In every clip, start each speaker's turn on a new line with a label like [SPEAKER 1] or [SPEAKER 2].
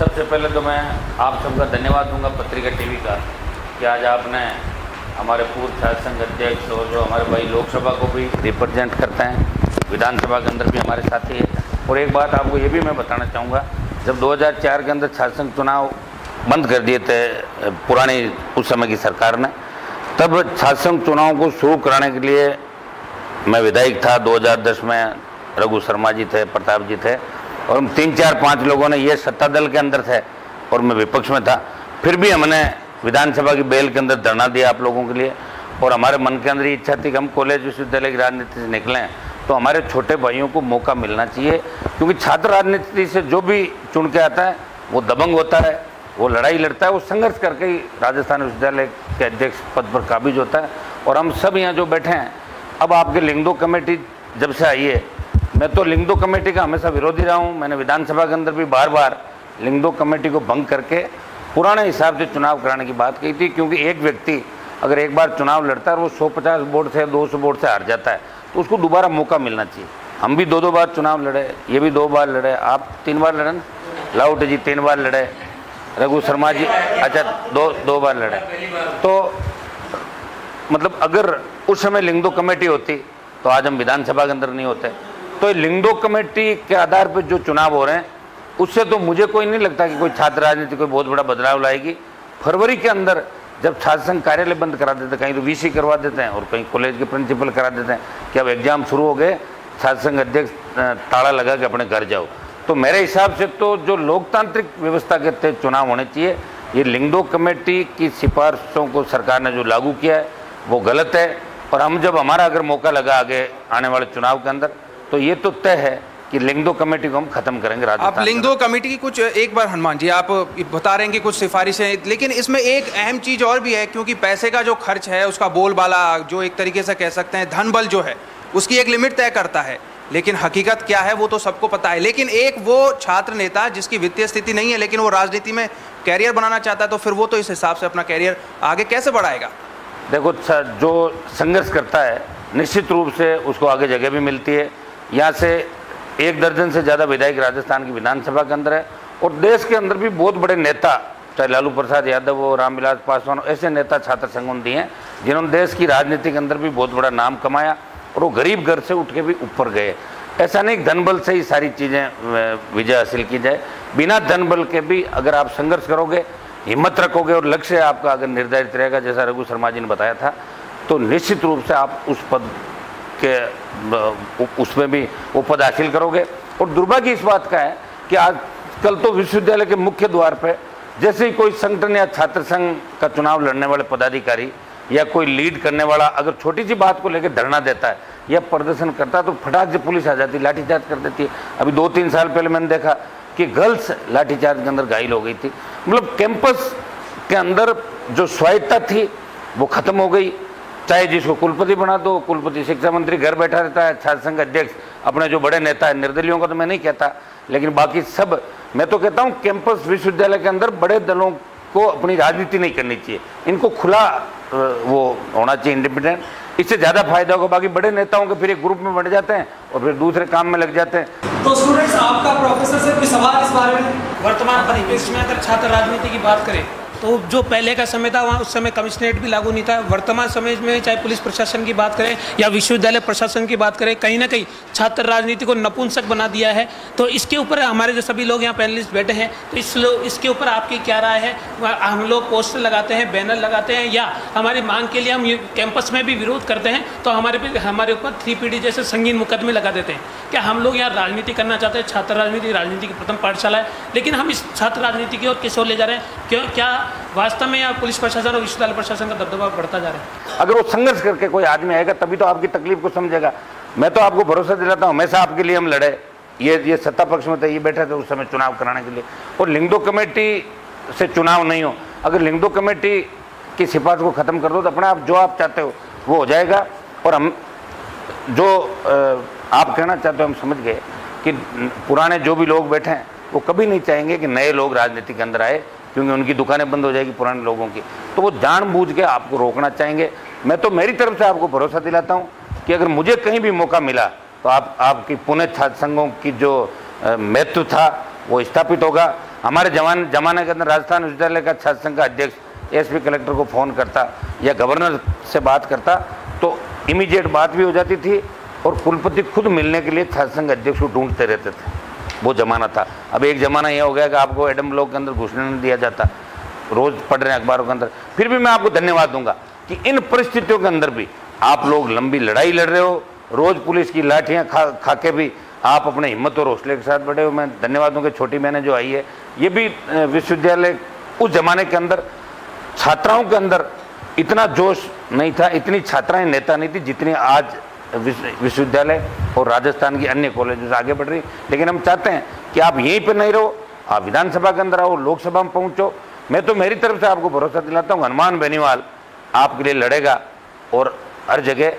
[SPEAKER 1] सबसे पहले तो मैं आप सबका धन्यवाद दूंगा पत्रिका टीवी का कि आज आपने हमारे पूर्व छात्र संघ अध्यक्ष और जो हमारे भाई लोकसभा को भी रिप्रेजेंट करते हैं, विधानसभा के अंदर भी हमारे साथी है। और एक बात आपको ये भी मैं बताना चाहूँगा, जब 2004 के अंदर छात्र संघ चुनाव बंद कर दिए थे पुरानी उस समय की सरकार ने, तब छात्र संघ चुनाव को शुरू कराने के लिए मैं विधायक था। 2010 में रघु शर्मा जी थे, प्रताप जी थे, और हम 3, 4, 5 लोगों ने, ये सत्ता दल के अंदर थे और मैं विपक्ष में था, फिर भी हमने विधानसभा की बेल के अंदर धरना दिया आप लोगों के लिए। और हमारे मन के अंदर ये इच्छा थी कि हम कॉलेज विश्वविद्यालय की राजनीति से निकलें तो हमारे छोटे भाइयों को मौका मिलना चाहिए, क्योंकि छात्र राजनीति से जो भी चुन के आता है वो दबंग होता है, वो लड़ाई लड़ता है, वो संघर्ष करके ही राजस्थान विश्वविद्यालय के अध्यक्ष पद पर काबिज होता है। और हम सब यहाँ जो बैठे हैं, अब आपके लिंगदो कमेटी जब से आई है, मैं तो लिंगदो कमेटी का हमेशा विरोधी रहा हूँ। मैंने विधानसभा के अंदर भी बार बार लिंगदो कमेटी को भंग करके पुराने हिसाब से चुनाव कराने की बात कही थी, क्योंकि एक व्यक्ति अगर एक बार चुनाव लड़ता है और वो 150 वोट से 200 वोट से हार जाता है तो उसको दोबारा मौका मिलना चाहिए। हम भी 2 बार चुनाव लड़े, ये भी 2 बार लड़े, आप 3 बार लड़े ना, लाउट जी 3 बार लड़े, रघु शर्मा जी अच्छा 2 बार लड़े। तो मतलब अगर उस समय लिंगदो कमेटी होती तो आज हम विधानसभा के अंदर नहीं होते। तो लिंगदो कमेटी के आधार पर जो चुनाव हो रहे हैं उससे तो मुझे कोई नहीं लगता कि कोई छात्र राजनीति कोई बहुत बड़ा बदलाव लाएगी। फरवरी के अंदर जब छात्र संघ कार्यालय बंद करा देते, कहीं तो वीसी करवा देते हैं और कहीं कॉलेज के प्रिंसिपल करा देते हैं कि अब एग्जाम शुरू हो गए, छात्र संघ अध्यक्ष ताला लगा के अपने घर जाओ। तो मेरे हिसाब से तो जो लोकतांत्रिक व्यवस्था के तहत चुनाव होने चाहिए, ये लिंगदो कमेटी की सिफारिशों को सरकार ने जो लागू किया है वो गलत है। और हम जब हमारा अगर मौका लगा आगे आने वाले चुनाव के अंदर, तो ये तो तय है कि लिंगदो कमेटी को हम खत्म करेंगे।
[SPEAKER 2] आप लिंगदो कमेटी की कुछ एक बार हनुमान जी आप बता रहे हैं कि कुछ सिफारिशें, लेकिन इसमें एक अहम चीज़ और भी है, क्योंकि पैसे का जो खर्च है उसका बोलबाला जो एक तरीके से कह सकते हैं धन बल जो है उसकी एक लिमिट तय करता है, लेकिन हकीकत क्या है वो तो सबको पता है। लेकिन एक वो छात्र नेता जिसकी वित्तीय स्थिति नहीं है लेकिन वो राजनीति में कैरियर बनाना चाहता है, तो फिर वो तो इस हिसाब से अपना कैरियर आगे कैसे बढ़ाएगा?
[SPEAKER 1] देखो, जो संघर्ष करता है निश्चित रूप से उसको आगे जगह भी मिलती है। यहाँ से 1 दर्जन से ज़्यादा विधायक राजस्थान की विधानसभा के अंदर है, और देश के अंदर भी बहुत बड़े नेता, चाहे लालू प्रसाद यादव हो, रामविलास पासवान, ऐसे नेता छात्र संघों ने दिए हैं जिन्होंने देश की राजनीति के अंदर भी बहुत बड़ा नाम कमाया, और वो गरीब घर से उठ के भी ऊपर गए। ऐसा नहीं धन बल से ही सारी चीज़ें विजय हासिल की जाए, बिना धन बल के भी अगर आप संघर्ष करोगे, हिम्मत रखोगे और लक्ष्य आपका अगर निर्धारित रहेगा, जैसा रघु शर्मा जी ने बताया था, तो निश्चित रूप से आप उस पद के उसमें भी वो पद हासिल करोगे। और दुर्भाग्य इस बात का है कि आजकल तो विश्वविद्यालय के मुख्य द्वार पे जैसे ही कोई संगठन या छात्र संघ का चुनाव लड़ने वाले पदाधिकारी या कोई लीड करने वाला अगर छोटी सी बात को लेकर धरना देता है या प्रदर्शन करता है तो फटाक से पुलिस आ जाती है, लाठीचार्ज कर देती है। अभी 2-3 साल पहले मैंने देखा कि गर्ल्स लाठीचार्ज के अंदर घायल हो गई थी। मतलब कैंपस के अंदर जो स्वायत्ता थी वो खत्म हो गई। चाहे जिसको कुलपति बना दो, कुलपति शिक्षा मंत्री घर बैठा रहता है, छात्र संघ अध्यक्ष अपने जो बड़े नेता है, निर्दलियों का तो मैं नहीं कहता, लेकिन बाकी सब, मैं तो कहता हूँ कैंपस विश्वविद्यालय के अंदर बड़े दलों को अपनी राजनीति नहीं करनी चाहिए, इनको खुला वो होना चाहिए, इंडिपेंडेंट। इससे ज़्यादा फायदा होगा। बाकी बड़े नेताओं के फिर एक ग्रुप में बढ़ जाते हैं और फिर दूसरे काम में लग जाते हैं।
[SPEAKER 3] तो स्टूडेंट्स, आपका प्रोफेसर से कोई सवाल इस बारे में? वर्तमान परिप्रेक्ष्य में अगर छात्र राजनीति की बात करें तो जो पहले का समय था वहाँ उस समय कमिश्नरेट भी लागू नहीं था। वर्तमान समय में चाहे पुलिस प्रशासन की बात करें या विश्वविद्यालय प्रशासन की बात करें, कहीं ना कहीं छात्र राजनीति को नपुंसक बना दिया है। तो इसके ऊपर हमारे जो सभी लोग यहाँ पैनलिस्ट बैठे हैं, तो इसके ऊपर आपकी क्या राय है? हम लोग पोस्टर लगाते हैं, बैनर लगाते हैं, या हमारी मांग के लिए हम कैंपस में भी विरोध करते हैं तो हमारे ऊपर 3PD जैसे संगीन मुकदमे लगा देते हैं? क्या हम लोग यहाँ राजनीति करना चाहते हैं? छात्र राजनीति की प्रथम पाठशाला है, लेकिन हम इस छात्र राजनीति की ओर किस ओर ले जा रहे हैं? क्यों, क्या वास्तव में यहाँ पुलिस प्रशासन और विश्वविद्यालय प्रशासन का दबदबा बढ़ता जा रहा है?
[SPEAKER 1] अगर वो संघर्ष करके कोई आदमी आएगा तभी तो आपकी तकलीफ को समझेगा। मैं तो आपको भरोसा दिलाता हूँ, हमेशा आपके लिए हम लड़े। ये सत्ता पक्ष में थे, ये बैठे थे उस समय चुनाव कराने के लिए, और लिंगदो कमेटी से चुनाव नहीं हो। अगर लिंगदो कमेटी की सिफारिश को ख़त्म कर दो तो अपने आप जो आप चाहते हो वो हो जाएगा। और हम जो आप कहना चाहते हो हम समझ गए कि पुराने जो भी लोग बैठे हैं वो कभी नहीं चाहेंगे कि नए लोग राजनीति के अंदर आए, क्योंकि उनकी दुकानें बंद हो जाएगी पुराने लोगों की, तो वो जानबूझ के आपको रोकना चाहेंगे। मैं तो मेरी तरफ से आपको भरोसा दिलाता हूँ कि अगर मुझे कहीं भी मौका मिला तो आपकी पुणे छात्र संघों की जो महत्व था वो स्थापित होगा। हमारे जमाने के अंदर राजस्थान विश्वविद्यालय का छात्र संघ का अध्यक्ष एसपी कलेक्टर को फ़ोन करता या गवर्नर से बात करता तो इमीडिएट बात भी हो जाती थी और कुलपति खुद मिलने के लिए छात्र संघ अध्यक्ष को ढूंढते रहते थे। वो ज़माना था। अब एक ज़माना यह हो गया कि आपको एडम ब्लॉक के अंदर घुसने नहीं दिया जाता, रोज़ पढ़ रहे हैं अखबारों के अंदर। फिर भी मैं आपको धन्यवाद दूंगा कि इन परिस्थितियों के अंदर भी आप लोग लंबी लड़ाई लड़ रहे हो, रोज़ पुलिस की लाठियाँ खा के भी आप अपने हिम्मत और हौसले के साथ बढ़े हो। मैं धन्यवाद दूंगा। छोटी बहनें जो आई है, ये भी विश्वविद्यालय उस जमाने के अंदर छात्राओं के अंदर इतना जोश नहीं था, इतनी छात्राएं नेता नहीं थी जितनी आज विश्वविद्यालय और राजस्थान की अन्य कॉलेजों से आगे बढ़ रही। लेकिन हम चाहते हैं कि आप यहीं पर नहीं रहो, आप विधानसभा के अंदर आओ, लोकसभा में पहुंचो। मैं तो मेरी तरफ से आपको भरोसा दिलाता हूँ, हनुमान बेनीवाल आपके लिए लड़ेगा और हर जगह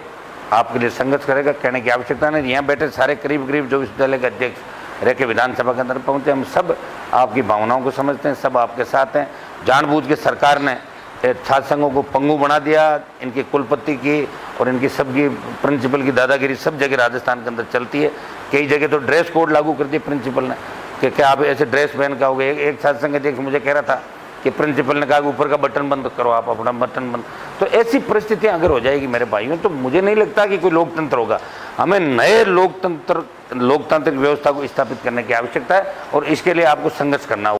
[SPEAKER 1] आपके लिए संघर्ष करेगा। कहने की आवश्यकता नहीं। यहाँ बैठे सारे करीब जो विश्वविद्यालय के अध्यक्ष रह के विधानसभा के अंदर पहुँचे, हम सब आपकी भावनाओं को समझते हैं, सब आपके साथ हैं। जानबूझ के सरकार ने छात्र संघों को पंगु बना दिया, इनकी कुलपति की और इनकी सबकी प्रिंसिपल की दादागिरी सब जगह राजस्थान के अंदर चलती है। कई जगह तो ड्रेस कोड लागू कर दिया प्रिंसिपल ने कि क्या आप ऐसे ड्रेस पहन के आओगे। एक छात्र संघ अध्यक्ष मुझे कह रहा था कि प्रिंसिपल ने कहा कि ऊपर का बटन बंद करो, आप अपना बटन बंद। तो ऐसी परिस्थितियां अगर हो जाएगी मेरे भाइयों, तो मुझे नहीं लगता कि कोई लोकतंत्र होगा। हमें नए लोकतांत्रिक व्यवस्था को स्थापित करने की आवश्यकता है और इसके लिए आपको संघर्ष करना होगा।